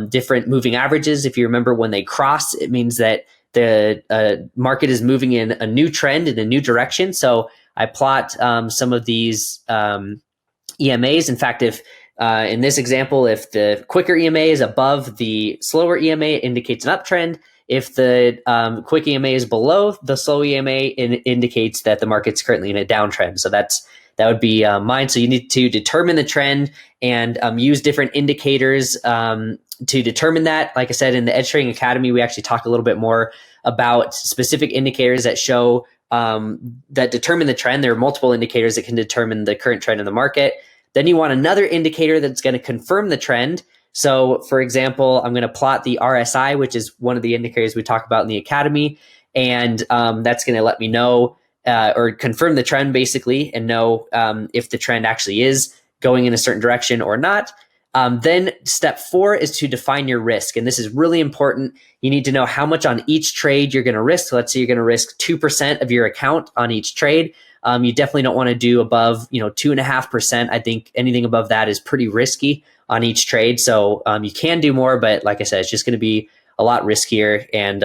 different moving averages. If you remember, when they cross, it means that the market is moving in a new trend in a new direction. So I plot some of these EMAs. In fact, if in this example, if the quicker EMA is above the slower EMA, it indicates an uptrend. If the quick EMA is below the slow EMA, it indicates that the market's currently in a downtrend. So that would be mine. So you need to determine the trend and use different indicators to determine that. Like I said, in the Edge Trading Academy, we actually talk a little bit more about specific indicators that show that determine the trend. There are multiple indicators that can determine the current trend in the market. Then you want another indicator that's going to confirm the trend. So for example, I'm going to plot the RSI, which is one of the indicators we talk about in the Academy. And that's going to let me know or confirm the trend basically, and know if the trend actually is going in a certain direction or not. Then step 4 is to define your risk. And this is really important. You need to know how much on each trade you're going to risk. So let's say you're going to risk 2% of your account on each trade. You definitely don't want to do above, 2.5%. I think anything above that is pretty risky on each trade. So you can do more, but like I said, it's just going to be a lot riskier and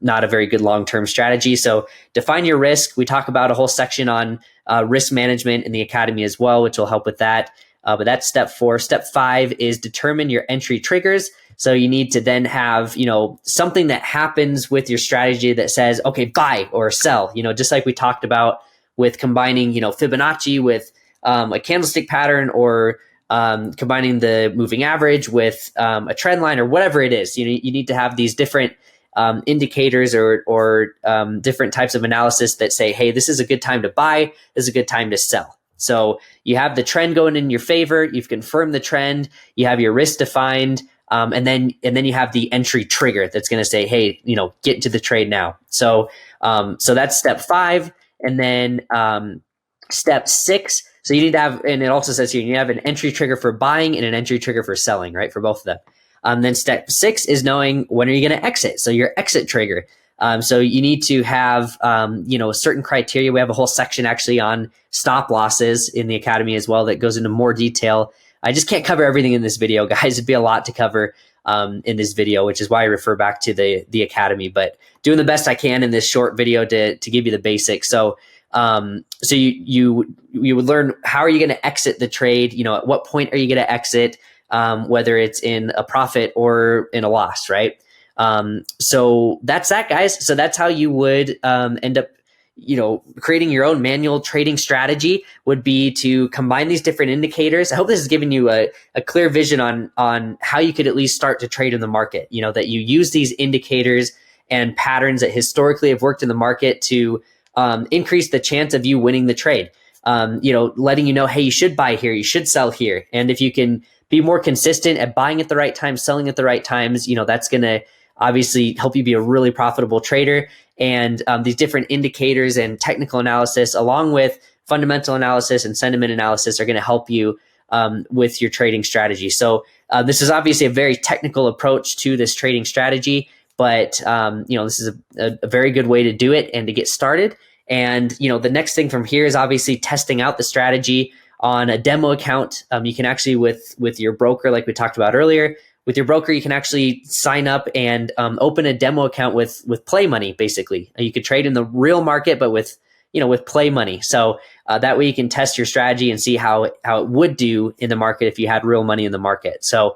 not a very good long-term strategy. So define your risk. We talk about a whole section on risk management in the Academy as well, which will help with that. But that's step 4. Step 5 is determine your entry triggers. So you need to then have, something that happens with your strategy that says, okay, buy or sell, just like we talked about with combining, Fibonacci with a candlestick pattern, or combining the moving average with a trend line, or whatever it is. You need to have these different indicators or different types of analysis that say, hey, this is a good time to buy, this is a good time to sell. So you have the trend going in your favor, you've confirmed the trend, you have your risk defined, and then you have the entry trigger that's going to say, hey, get into the trade now. So that's step 5. And then step 6, so you need to have, and it also says here, you have an entry trigger for buying and an entry trigger for selling, right? For both of them. Then step 6 is knowing when are you going to exit. So your exit trigger. So you need to have, certain criteria. We have a whole section actually on stop losses in the Academy as well that goes into more detail. I just can't cover everything in this video, guys. It'd be a lot to cover in this video, which is why I refer back to the Academy, but doing the best I can in this short video to give you the basics. So you would learn how are you going to exit the trade, at what point are you going to exit, whether it's in a profit or in a loss, right? So that's that, guys. So that's how you would end up, creating your own manual trading strategy, would be to combine these different indicators. I hope this has given you a clear vision on how you could at least start to trade in the market, that you use these indicators and patterns that historically have worked in the market to increase the chance of you winning the trade. Letting you know, hey, you should buy here, you should sell here. And if you can be more consistent at buying at the right time, selling at the right times, that's going to obviously help you be a really profitable trader. And these different indicators and technical analysis, along with fundamental analysis and sentiment analysis, are going to help you with your trading strategy. So this is obviously a very technical approach to this trading strategy, but this is a very good way to do it and to get started. And the next thing from here is obviously testing out the strategy on a demo account. You can actually, with your broker, like we talked about earlier, with your broker, you can actually sign up and open a demo account with play money. Basically, you could trade in the real market, but with play money. So that way you can test your strategy and see how it would do in the market if you had real money in the market. So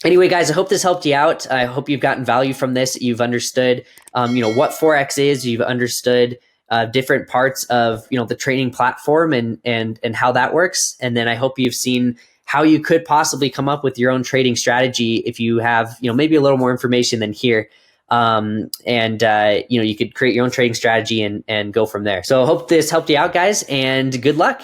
anyway, guys, I hope this helped you out. I hope you've gotten value from this. You've understood, what Forex is. You've understood different parts of, the trading platform and how that works. And then I hope you've seen how you could possibly come up with your own trading strategy if you have, maybe a little more information than here. You could create your own trading strategy and go from there. So I hope this helped you out, guys, and good luck.